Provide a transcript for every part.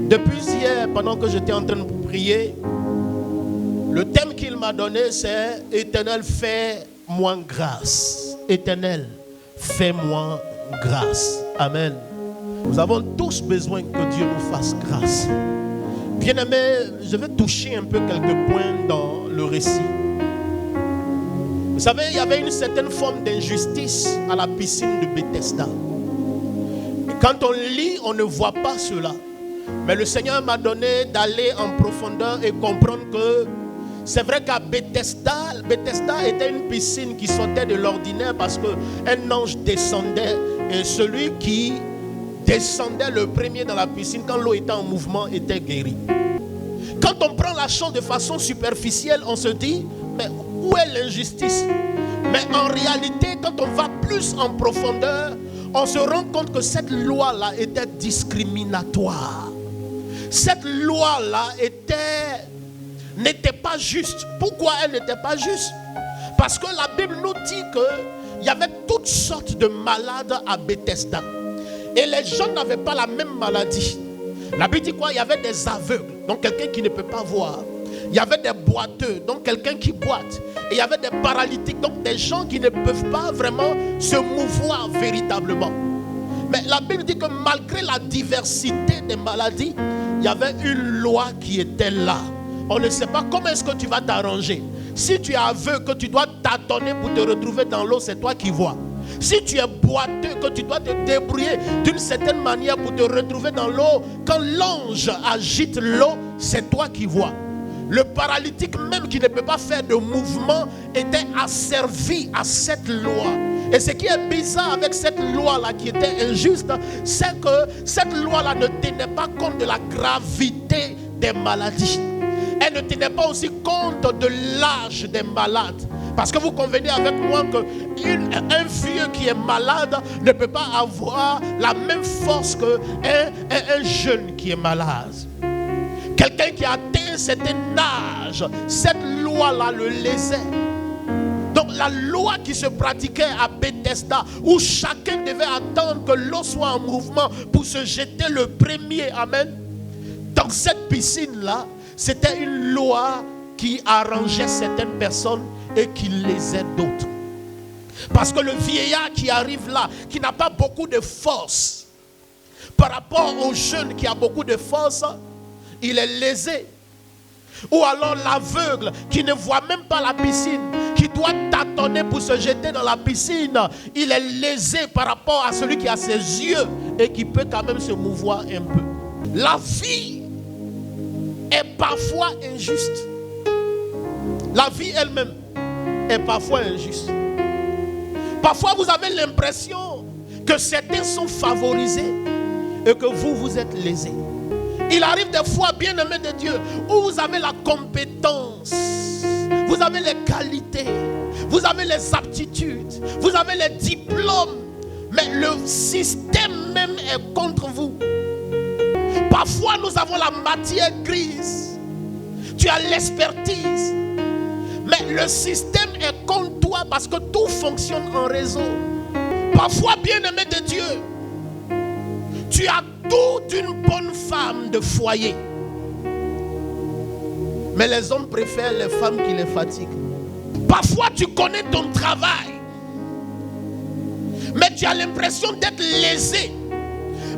Depuis hier, pendant que j'étais en train de prier, le thème qu'il m'a donné, c'est « Éternel, fais-moi grâce ». Éternel, fais-moi grâce. Amen. Nous avons tous besoin que Dieu nous fasse grâce. Bien-aimés, je vais toucher un peu quelques points dans le récit. Vous savez, il y avait une certaine forme d'injustice à la piscine de Bethesda. Et quand on lit, on ne voit pas cela. Mais le Seigneur m'a donné d'aller en profondeur et comprendre que c'est vrai qu'à Bethesda était une piscine qui sortait de l'ordinaire parce qu'un ange descendait et celui qui descendait le premier dans la piscine quand l'eau était en mouvement était guéri. Quand on prend la chose de façon superficielle, on se dit, mais où est l'injustice? Mais en réalité, quand on va plus en profondeur, on se rend compte que cette loi-là était discriminatoire. Cette loi-là n'était pas juste. Pourquoi elle n'était pas juste? Parce que la Bible nous dit qu'il y avait toutes sortes de malades à Bethesda. Et les gens n'avaient pas la même maladie. La Bible dit quoi? Il y avait des aveugles, donc quelqu'un qui ne peut pas voir. Il y avait des boiteux, donc quelqu'un qui boite. Et il y avait des paralytiques, donc des gens qui ne peuvent pas vraiment se mouvoir véritablement. Mais la Bible dit que malgré la diversité des maladies, il y avait une loi qui était là. On ne sait pas comment est-ce que tu vas t'arranger. Si tu es aveugle, que tu dois tâtonner pour te retrouver dans l'eau, c'est toi qui vois. Si tu es boiteux, que tu dois te débrouiller d'une certaine manière pour te retrouver dans l'eau, quand l'ange agite l'eau, c'est toi qui vois. Le paralytique même qui ne peut pas faire de mouvement était asservi à cette loi. Et ce qui est bizarre avec cette loi-là qui était injuste, c'est que cette loi-là ne tenait pas compte de la gravité des maladies. Elle ne tenait pas aussi compte de l'âge des malades. Parce que vous convenez avec moi qu'un vieux qui est malade ne peut pas avoir la même force qu'un jeune qui est malade. Quelqu'un qui a atteint un certain âge, cette loi-là le lésait. Donc la loi qui se pratiquait à Bethesda, où chacun devait attendre que l'eau soit en mouvement pour se jeter le premier, amen. Dans cette piscine-là, c'était une loi qui arrangeait certaines personnes et qui lésait d'autres. Parce que le vieillard qui arrive là, qui n'a pas beaucoup de force, par rapport au jeune qui a beaucoup de force, il est lésé. Ou alors l'aveugle qui ne voit même pas la piscine, qui doit tâtonner pour se jeter dans la piscine, il est lésé par rapport à celui qui a ses yeux et qui peut quand même se mouvoir un peu. La vie est parfois injuste. La vie elle-même est parfois injuste. Parfois vous avez l'impression que certains sont favorisés et que vous êtes lésés. Il arrive des fois, bien-aimés de Dieu, où vous avez la compétence, vous avez les qualités, vous avez les aptitudes, vous avez les diplômes, mais le système même est contre vous. Parfois, nous avons la matière grise, tu as l'expertise, mais le système est contre toi parce que tout fonctionne en réseau. Parfois, bien-aimé de Dieu, tu as tout d'une bonne femme de foyer. Mais les hommes préfèrent les femmes qui les fatiguent. Parfois tu connais ton travail, mais tu as l'impression d'être lésé.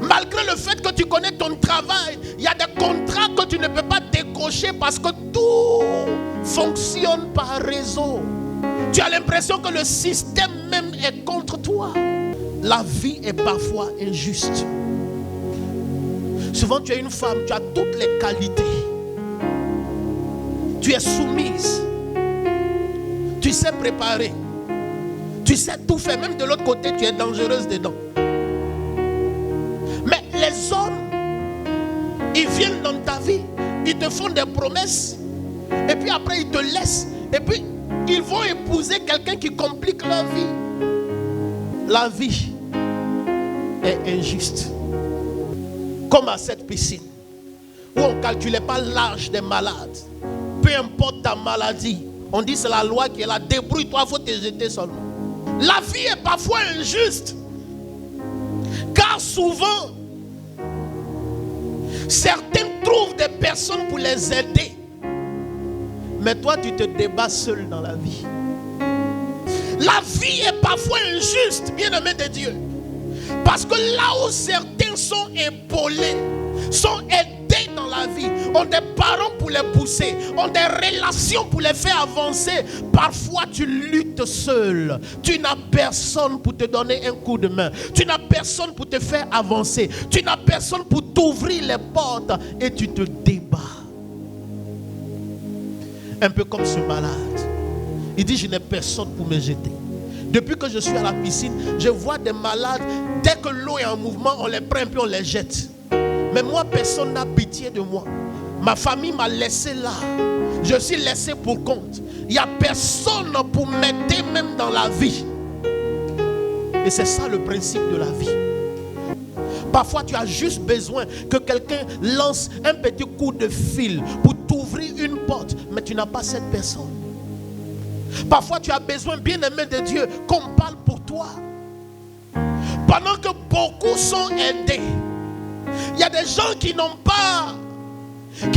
Malgré le fait que tu connais ton travail, il y a des contrats que tu ne peux pas décrocher parce que tout fonctionne par réseau. Tu as l'impression que le système même est contre toi. La vie est parfois injuste. Souvent tu es une femme, tu as toutes les qualités. Tu es soumise. Tu sais préparer. Tu sais tout faire. Même de l'autre côté, tu es dangereuse dedans. Mais les hommes, ils viennent dans ta vie. Ils te font des promesses. Et puis après, ils te laissent. Et puis, ils vont épouser quelqu'un qui complique leur vie. La vie est injuste. Comme à cette piscine, où on ne calculait pas l'âge des malades. Peu importe ta maladie, on dit c'est la loi qui est là. Débrouille-toi, il faut te jeter seulement. La vie est parfois injuste. Car souvent, Certains trouvent des personnes pour les aider. Mais toi, tu te débats seul dans la vie. La vie est parfois injuste, bien-aimé de Dieu. Parce que là où certains sont épaulés, sont aidés dans la vie, ont des parents pour les pousser, ont des relations pour les faire avancer, parfois tu luttes seul. Tu n'as personne pour te donner un coup de main. Tu n'as personne pour te faire avancer. Tu n'as personne pour t'ouvrir les portes et tu te débats. Un peu comme ce malade. Il dit, je n'ai personne pour me jeter. Depuis que je suis à la piscine, je vois des malades, dès que l'eau est en mouvement, on les prend et puis on les jette. Mais moi, personne n'a pitié de moi. Ma famille m'a laissé là. Je suis laissé pour compte. Il n'y a personne pour m'aider même dans la vie. Et c'est ça le principe de la vie. Parfois, tu as juste besoin que quelqu'un lance un petit coup de fil pour t'ouvrir une porte, mais tu n'as pas cette personne. Parfois, tu as besoin, bien-aimé de Dieu, qu'on parle pour toi. Pendant que beaucoup sont aidés, il y a des gens qui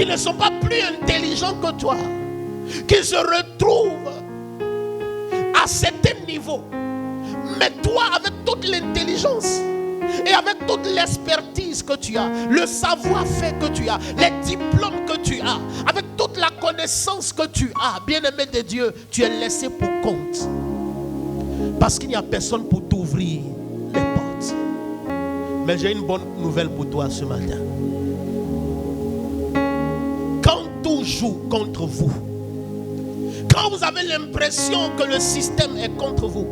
ne sont pas plus intelligents que toi, qui se retrouvent à certains niveaux. Mais toi, avec toute l'intelligence et avec toute l'expertise que tu as, le savoir-faire que tu as, les diplômes que tu as, avec toute la connaissance que tu as, bien-aimé de Dieu, tu es laissé pour compte. Parce qu'il n'y a personne pour t'ouvrir les portes. Mais j'ai une bonne nouvelle pour toi ce matin. Quand tout joue contre vous, quand vous avez l'impression que le système est contre vous,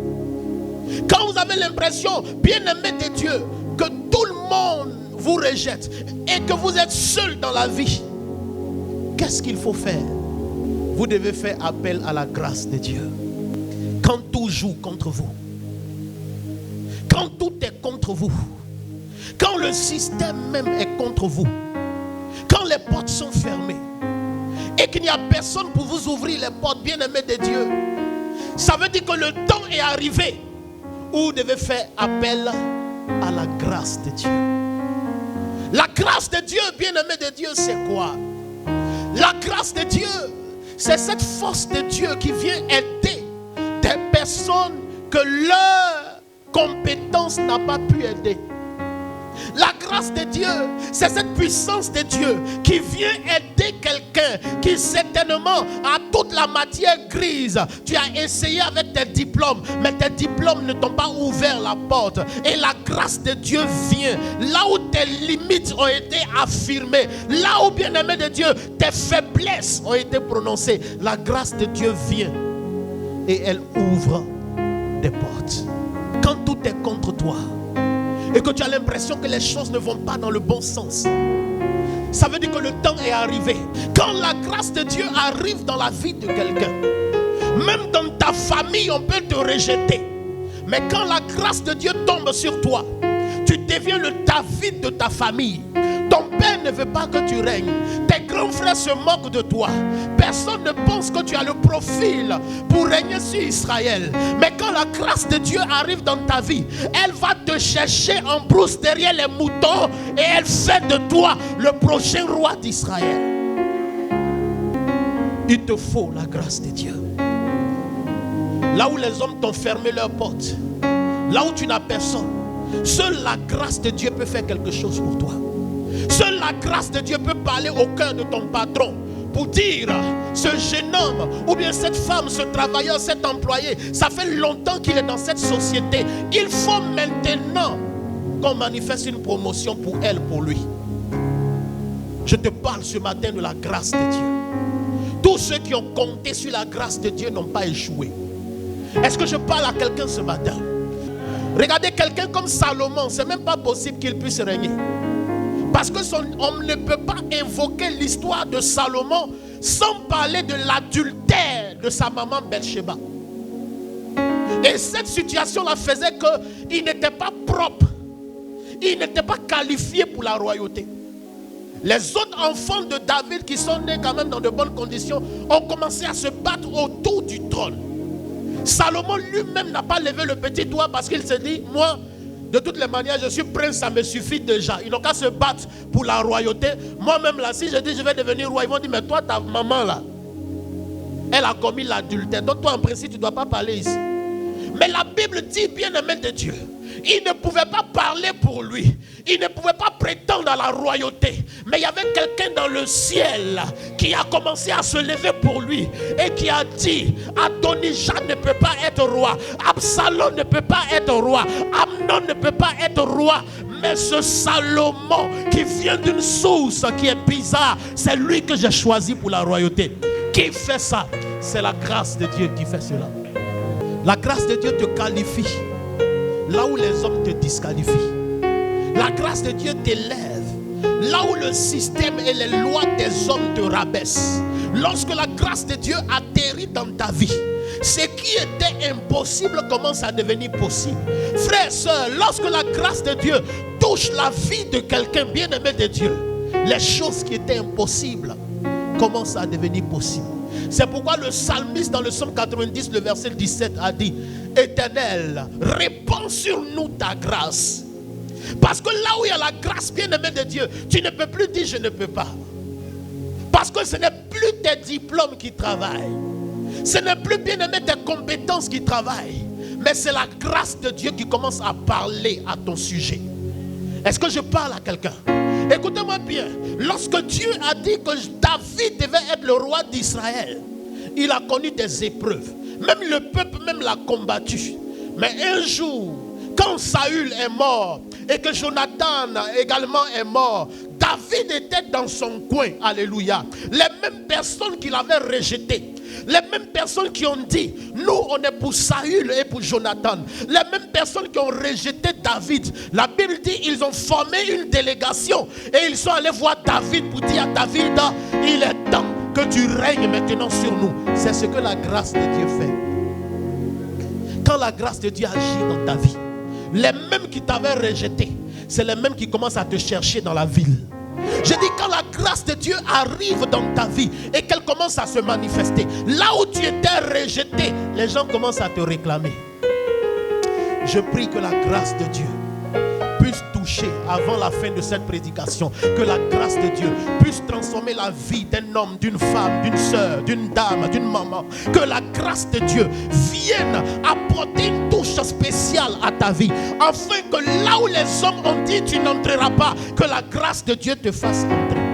quand vous avez l'impression, bien-aimé de Dieu, que tout le monde vous rejette et que vous êtes seul dans la vie, qu'est-ce qu'il faut faire? Vous devez faire appel à la grâce de Dieu. Quand tout joue contre vous, quand tout est contre vous, quand le système même est contre vous, quand les portes sont fermées et qu'il n'y a personne pour vous ouvrir les portes, bien-aimé de Dieu, ça veut dire que le temps est arrivé où vous devez faire appel à la grâce de Dieu. La grâce de Dieu, bien-aimé de Dieu, c'est quoi? La grâce de Dieu, c'est cette force de Dieu qui vient aider des personnes que leur compétence n'a pas pu aider. La grâce de Dieu, c'est cette puissance de Dieu qui vient aider quelqu'un qui certainement a toute la matière grise. Tu as essayé avec tes diplômes, mais tes diplômes ne t'ont pas ouvert la porte. Et la grâce de Dieu vient là où tes limites ont été affirmées, là où, bien-aimé de Dieu, tes faiblesses ont été prononcées. La grâce de Dieu vient et elle ouvre des portes. Quand tout est contre toi et que tu as l'impression que les choses ne vont pas dans le bon sens, ça veut dire que le temps est arrivé. Quand la grâce de Dieu arrive dans la vie de quelqu'un, même dans ta famille on peut te rejeter, mais quand la grâce de Dieu tombe sur toi, tu deviens le David de ta famille. Ton père ne veut pas que tu règnes. Tes grands frères se moquent de toi. Personne ne pense que tu as le profil pour régner sur Israël. Mais quand la grâce de Dieu arrive dans ta vie, elle va te chercher en brousse derrière les moutons et elle fait de toi le prochain roi d'Israël. Il te faut la grâce de Dieu. Là où les hommes t'ont fermé leurs portes, là où tu n'as personne, seule la grâce de Dieu peut faire quelque chose pour toi. Seule la grâce de Dieu peut parler au cœur de ton patron pour dire, ce jeune homme ou bien cette femme, ce travailleur, cet employé, ça fait longtemps qu'il est dans cette société. Il faut maintenant qu'on manifeste une promotion pour elle, pour lui. Je te parle ce matin de la grâce de Dieu. Tous ceux qui ont compté sur la grâce de Dieu n'ont pas échoué. Est-ce que je parle à quelqu'un ce matin? Regardez, quelqu'un comme Salomon, c'est même pas possible qu'il puisse régner. Parce que on ne peut pas évoquer l'histoire de Salomon sans parler de l'adultère de sa maman Bathsheba. Et cette situation-là faisait qu'il n'était pas propre. Il n'était pas qualifié pour la royauté. Les autres enfants de David qui sont nés quand même dans de bonnes conditions ont commencé à se battre autour du trône. Salomon lui-même n'a pas levé le petit doigt parce qu'il se dit, moi, De toutes les manières, je suis prince, ça me suffit déjà. Ils n'ont qu'à se battre pour la royauté. Moi-même là, si je dis je vais devenir roi, ils vont dire mais toi, ta maman là, elle a commis l'adultère. Donc toi, en principe, tu ne dois pas parler ici. Mais la Bible dit, bien-aimé de Dieu, il ne pouvait pas parler pour lui. Il ne pouvait pas prétendre à la royauté. Mais il y avait quelqu'un dans le ciel qui a commencé à se lever pour lui et qui a dit, Adonijah ne peut pas être roi, Absalom ne peut pas être roi, Amnon ne peut pas être roi. Mais ce Salomon qui vient d'une source qui est bizarre, c'est lui que j'ai choisi pour la royauté. Qui fait ça? C'est la grâce de Dieu qui fait cela. La grâce de Dieu te qualifie là où les hommes te disqualifient. La grâce de Dieu t'élève là où le système et les lois des hommes te rabaissent. Lorsque la grâce de Dieu atterrit dans ta vie, ce qui était impossible commence à devenir possible. Frères et sœurs, lorsque la grâce de Dieu touche la vie de quelqu'un bien-aimé de Dieu, les choses qui étaient impossibles commencent à devenir possibles. C'est pourquoi le psalmiste dans le psaume 90, le verset 17 a dit, Éternel, répands sur nous ta grâce. Parce que là où il y a la grâce, bien-aimé de Dieu, tu ne peux plus dire je ne peux pas. Parce que ce n'est plus tes diplômes qui travaillent. Ce n'est plus, bien-aimé, tes compétences qui travaillent. Mais c'est la grâce de Dieu qui commence à parler à ton sujet. Est-ce que je parle à quelqu'un? Écoutez-moi bien. Lorsque Dieu a dit que David devait être le roi d'Israël, il a connu des épreuves. Même le peuple même l'a combattu. Mais un jour, quand Saül est mort et que Jonathan également est mort, David était dans son coin. Alléluia. Les mêmes personnes qui l'avaient rejeté, les mêmes personnes qui ont dit, nous on est pour Saül et pour Jonathan, les mêmes personnes qui ont rejeté David, la Bible dit, ils ont formé une délégation et ils sont allés voir David pour dire à David, il est temps que tu règnes maintenant sur nous. C'est ce que la grâce de Dieu fait. Quand la grâce de Dieu agit dans ta vie, les mêmes qui t'avaient rejeté, c'est les mêmes qui commencent à te chercher dans la ville. Je dis, quand la grâce de Dieu arrive dans ta vie et qu'elle commence à se manifester, là où tu étais rejeté, les gens commencent à te réclamer. Je prie que la grâce de Dieu puisse toucher avant la fin de cette prédication, que la grâce de Dieu puisse transformer la vie d'un homme, d'une femme, d'une soeur, d'une dame, d'une maman. Que la grâce de Dieu vienne apporter une touche spéciale à ta vie, afin que là où les hommes ont dit tu n'entreras pas, que la grâce de Dieu te fasse entrer.